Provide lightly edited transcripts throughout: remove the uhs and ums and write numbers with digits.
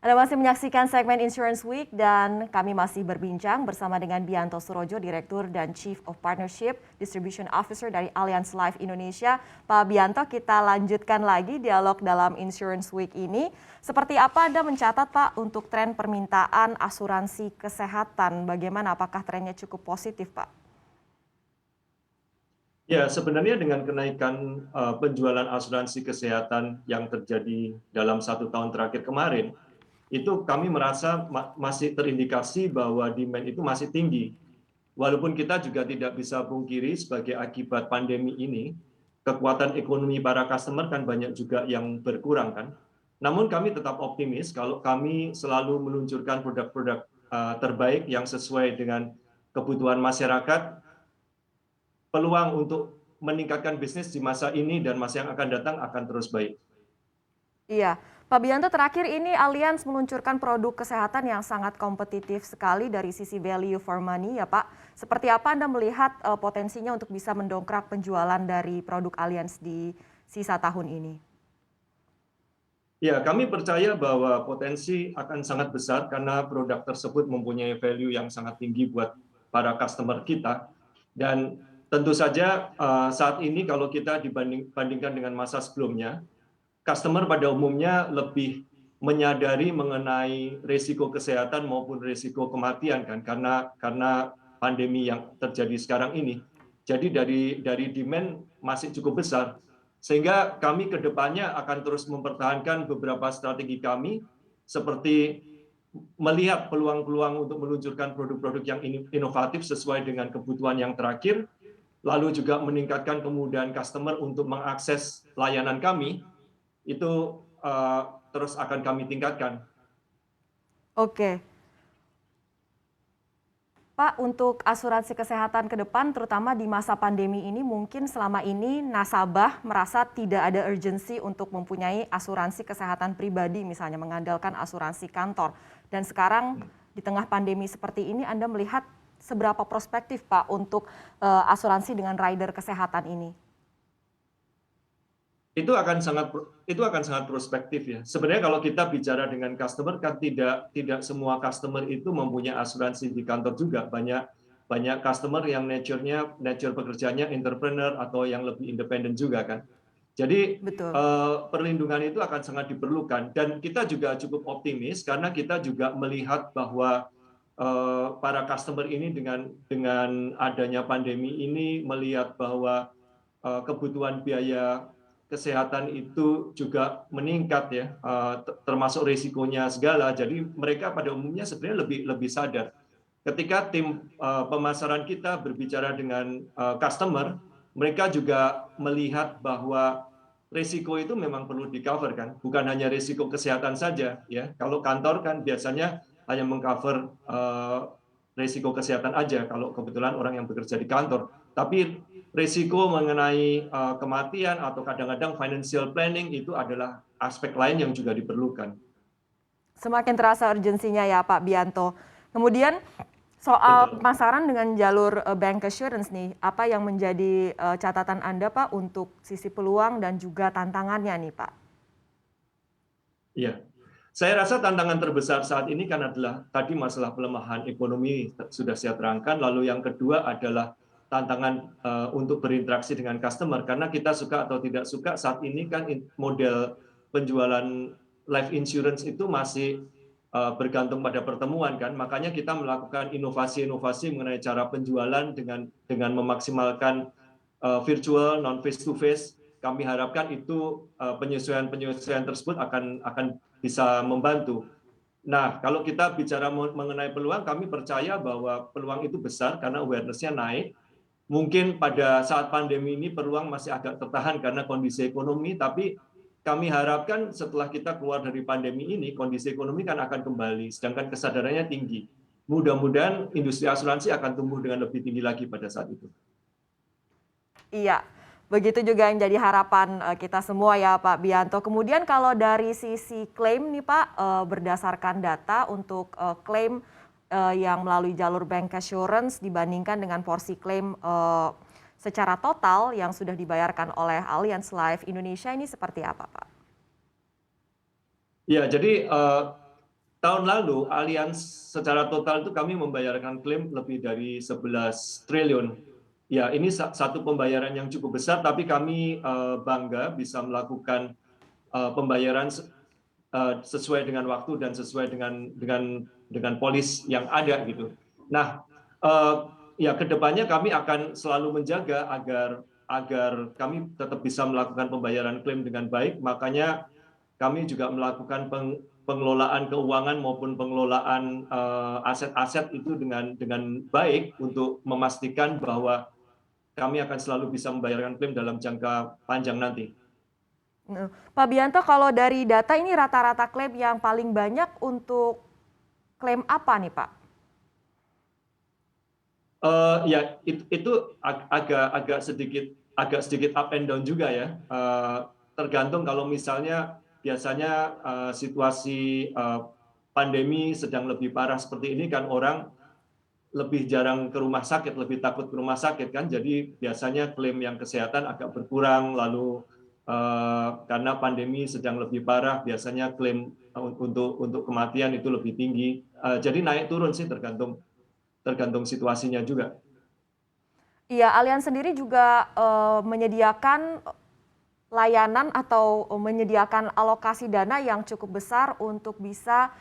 Anda masih menyaksikan segmen Insurance Week dan kami masih berbincang bersama dengan Bianto Surojo, Direktur dan Chief of Partnership Distribution Officer dari Allianz Life Indonesia. Pak Bianto, kita lanjutkan lagi dialog dalam Insurance Week ini. Seperti apa Anda mencatat, Pak, untuk tren permintaan asuransi kesehatan? Bagaimana, apakah trennya cukup positif, Pak? Ya, sebenarnya dengan kenaikan penjualan asuransi kesehatan yang terjadi dalam 1 tahun terakhir kemarin, itu kami merasa masih terindikasi bahwa demand itu masih tinggi. Walaupun kita juga tidak bisa pungkiri sebagai akibat pandemi ini, kekuatan ekonomi para customer kan banyak juga yang berkurang kan. Namun kami tetap optimis kalau kami selalu meluncurkan produk-produk terbaik yang sesuai dengan kebutuhan masyarakat, peluang untuk meningkatkan bisnis di masa ini dan masa yang akan datang akan terus baik. Iya, Pak Bianto, terakhir ini Allianz meluncurkan produk kesehatan yang sangat kompetitif sekali dari sisi value for money ya Pak. Seperti apa Anda melihat potensinya untuk bisa mendongkrak penjualan dari produk Allianz di sisa tahun ini? Ya, kami percaya bahwa potensi akan sangat besar karena produk tersebut mempunyai value yang sangat tinggi buat para customer kita. Dan tentu saja saat ini kalau kita dibandingkan dengan masa sebelumnya, customer pada umumnya lebih menyadari mengenai risiko kesehatan maupun risiko kematian kan karena pandemi yang terjadi sekarang ini. Jadi dari demand masih cukup besar. Sehingga kami ke depannya akan terus mempertahankan beberapa strategi kami seperti melihat peluang-peluang untuk meluncurkan produk-produk yang inovatif sesuai dengan kebutuhan yang terakhir, lalu juga meningkatkan kemudahan customer untuk mengakses layanan kami, itu terus akan kami tingkatkan. Oke. Pak, untuk asuransi kesehatan ke depan, terutama di masa pandemi ini, mungkin selama ini nasabah merasa tidak ada urgensi untuk mempunyai asuransi kesehatan pribadi, misalnya mengandalkan asuransi kantor. Dan sekarang di tengah pandemi seperti ini, Anda melihat seberapa prospektif, Pak, untuk asuransi dengan rider kesehatan ini? Itu akan sangat prospektif ya. Sebenarnya kalau kita bicara dengan customer kan tidak semua customer itu mempunyai asuransi di kantor juga. Banyak customer yang nature pekerjaannya entrepreneur atau yang lebih independen juga kan. Jadi Betul. perlindungan itu akan sangat diperlukan dan kita juga cukup optimis karena kita juga melihat bahwa para customer ini dengan adanya pandemi ini melihat bahwa kebutuhan biaya kesehatan itu juga meningkat ya, termasuk risikonya segala. Jadi mereka pada umumnya sebenarnya lebih sadar. Ketika tim pemasaran kita berbicara dengan customer, mereka juga melihat bahwa risiko itu memang perlu di-cover kan, bukan hanya risiko kesehatan saja ya. Kalau kantor kan biasanya hanya mengcover risiko kesehatan aja kalau kebetulan orang yang bekerja di kantor. Tapi risiko mengenai kematian atau kadang-kadang financial planning itu adalah aspek lain yang juga diperlukan. Semakin terasa urgensinya ya Pak Bianto. Kemudian soal Betul. pemasaran dengan jalur bank assurance nih, apa yang menjadi catatan Anda Pak untuk sisi peluang dan juga tantangannya nih Pak? Iya. Saya rasa tantangan terbesar saat ini kan adalah tadi masalah pelemahan ekonomi sudah saya terangkan, lalu yang kedua adalah tantangan untuk berinteraksi dengan customer karena kita suka atau tidak suka saat ini kan model penjualan life insurance itu masih bergantung pada pertemuan kan, makanya kita melakukan inovasi-inovasi mengenai cara penjualan dengan memaksimalkan virtual non face to face. Kami harapkan itu penyesuaian-penyesuaian tersebut akan bisa membantu. Nah, kalau kita bicara mengenai peluang, kami percaya bahwa peluang itu besar karena awareness-nya naik. Mungkin pada saat pandemi ini peluang masih agak tertahan karena kondisi ekonomi, tapi kami harapkan setelah kita keluar dari pandemi ini, kondisi ekonomi kan akan kembali, sedangkan kesadarannya tinggi. Mudah-mudahan industri asuransi akan tumbuh dengan lebih tinggi lagi pada saat itu. Iya, begitu juga yang jadi harapan kita semua ya Pak Bianto. Kemudian kalau dari sisi klaim nih Pak, berdasarkan data untuk klaim yang melalui jalur bank assurance dibandingkan dengan porsi klaim secara total yang sudah dibayarkan oleh Allianz Life Indonesia ini seperti apa Pak? Ya, jadi tahun lalu Allianz secara total itu kami membayarkan klaim lebih dari 11 triliun. Ya, ini satu pembayaran yang cukup besar, tapi kami bangga bisa melakukan pembayaran sesuai dengan waktu dan sesuai dengan polis yang ada gitu. Nah, ya kedepannya kami akan selalu menjaga agar kami tetap bisa melakukan pembayaran klaim dengan baik. Makanya kami juga melakukan pengelolaan keuangan maupun pengelolaan aset-aset itu dengan baik untuk memastikan bahwa kami akan selalu bisa membayarkan klaim dalam jangka panjang nanti. Pak Bianto, kalau dari data ini rata-rata klaim yang paling banyak untuk klaim apa nih Pak? Ya itu agak sedikit up and down juga ya. Tergantung kalau misalnya biasanya situasi pandemi sedang lebih parah seperti ini kan orang lebih jarang ke rumah sakit, lebih takut ke rumah sakit kan. Jadi biasanya klaim yang kesehatan agak berkurang. Lalu karena pandemi sedang lebih parah, biasanya klaim untuk kematian itu lebih tinggi. Jadi naik turun sih tergantung situasinya juga. Iya, Allianz sendiri juga menyediakan layanan atau menyediakan alokasi dana yang cukup besar untuk bisa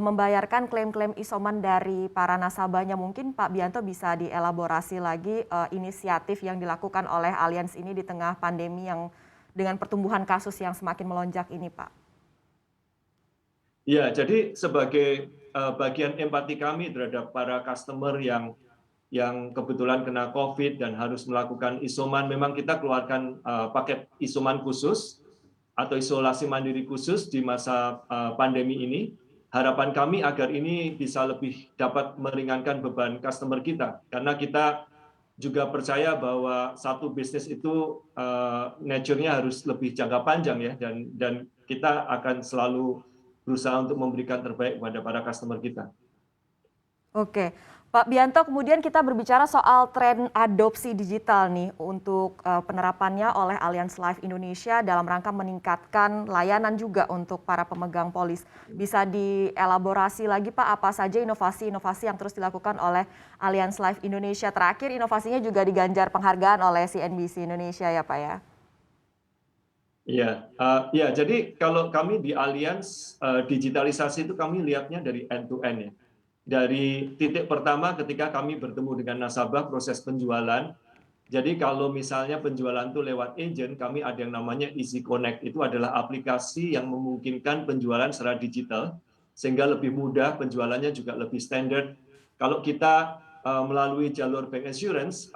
membayarkan klaim-klaim isoman dari para nasabahnya. Mungkin Pak Bianto bisa dielaborasi lagi inisiatif yang dilakukan oleh Allianz ini di tengah pandemi yang dengan pertumbuhan kasus yang semakin melonjak ini, Pak. Ya, jadi sebagai bagian empati kami terhadap para customer yang kebetulan kena COVID dan harus melakukan isoman, memang kita keluarkan paket isoman khusus atau isolasi mandiri khusus di masa pandemi ini. Harapan kami agar ini bisa lebih dapat meringankan beban customer kita, karena kita juga percaya bahwa satu bisnis itu nature-nya harus lebih jangka panjang ya, dan kita akan selalu berusaha untuk memberikan terbaik kepada para customer kita. Oke, Pak Bianto, kemudian kita berbicara soal tren adopsi digital nih untuk penerapannya oleh Allianz Life Indonesia dalam rangka meningkatkan layanan juga untuk para pemegang polis. Bisa dielaborasi lagi Pak, apa saja inovasi-inovasi yang terus dilakukan oleh Allianz Life Indonesia? Terakhir inovasinya juga diganjar penghargaan oleh CNBC Indonesia ya Pak ya? Ya, jadi kalau kami di Allianz digitalisasi itu kami lihatnya dari end to end ya. Dari titik pertama ketika kami bertemu dengan nasabah proses penjualan. Jadi kalau misalnya penjualan itu lewat agent, kami ada yang namanya Easy Connect. Itu adalah aplikasi yang memungkinkan penjualan secara digital, sehingga lebih mudah, penjualannya juga lebih standar. Kalau kita melalui jalur bank insurance,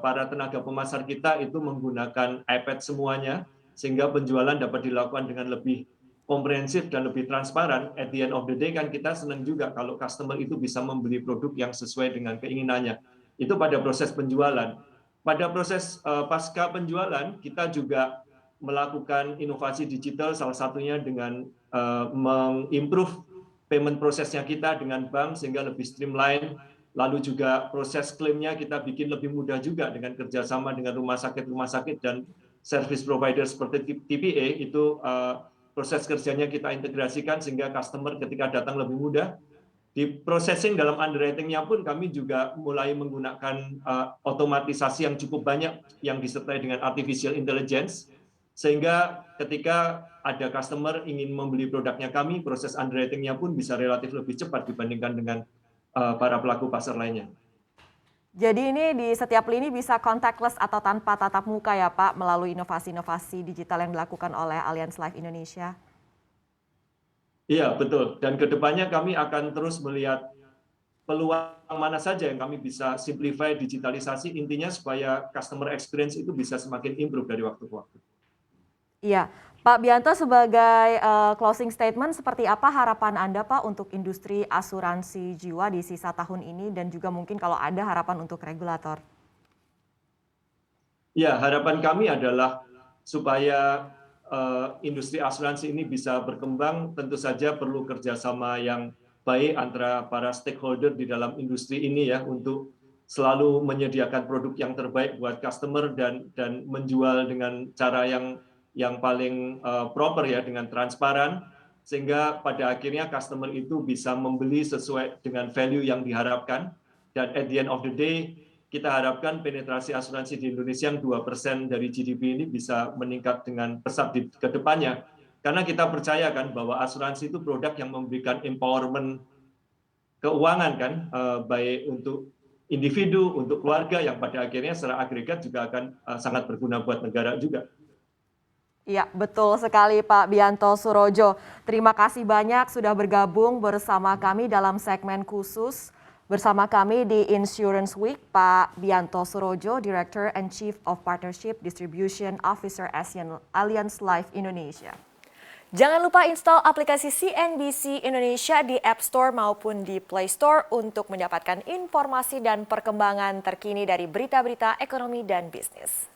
para tenaga pemasar kita itu menggunakan iPad semuanya, sehingga penjualan dapat dilakukan dengan lebih komprehensif dan lebih transparan. At the end of the day kan kita senang juga kalau customer itu bisa membeli produk yang sesuai dengan keinginannya. Itu pada proses penjualan. Pada proses pasca penjualan, kita juga melakukan inovasi digital, salah satunya dengan mengimprove payment prosesnya kita dengan bank sehingga lebih streamline. Lalu juga proses klaimnya kita bikin lebih mudah juga dengan kerjasama dengan rumah sakit dan service provider seperti TPA. Itu proses kerjanya kita integrasikan sehingga customer ketika datang lebih mudah. Di processing dalam underwriting-nya pun kami juga mulai menggunakan otomatisasi yang cukup banyak yang disertai dengan artificial intelligence, sehingga ketika ada customer ingin membeli produknya kami, proses underwriting-nya pun bisa relatif lebih cepat dibandingkan dengan para pelaku pasar lainnya. Jadi ini di setiap lini bisa contactless atau tanpa tatap muka ya Pak, melalui inovasi-inovasi digital yang dilakukan oleh Allianz Life Indonesia. Iya, betul. Dan kedepannya kami akan terus melihat peluang mana saja yang kami bisa simplify digitalisasi, intinya supaya customer experience itu bisa semakin improve dari waktu ke waktu. Iya, Pak Bianto sebagai closing statement seperti apa harapan Anda Pak untuk industri asuransi jiwa di sisa tahun ini dan juga mungkin kalau ada harapan untuk regulator? Ya, harapan kami adalah supaya industri asuransi ini bisa berkembang, tentu saja perlu kerjasama yang baik antara para stakeholder di dalam industri ini ya, untuk selalu menyediakan produk yang terbaik buat customer dan menjual dengan cara yang paling proper ya, dengan transparan, sehingga pada akhirnya customer itu bisa membeli sesuai dengan value yang diharapkan, dan at the end of the day kita harapkan penetrasi asuransi di Indonesia yang 2% dari GDP ini bisa meningkat dengan pesat ke depannya. Karena kita percaya kan bahwa asuransi itu produk yang memberikan empowerment keuangan kan, baik untuk individu, untuk keluarga, yang pada akhirnya secara agregat juga akan sangat berguna buat negara juga. Iya, betul sekali Pak Bianto Surojo. Terima kasih banyak sudah bergabung bersama kami dalam segmen khusus. Bersama kami di Insurance Week, Pak Bianto Surojo, Director and Chief of Partnership Distribution Officer Allianz Life Indonesia. Jangan lupa install aplikasi CNBC Indonesia di App Store maupun di Play Store untuk mendapatkan informasi dan perkembangan terkini dari berita-berita ekonomi dan bisnis.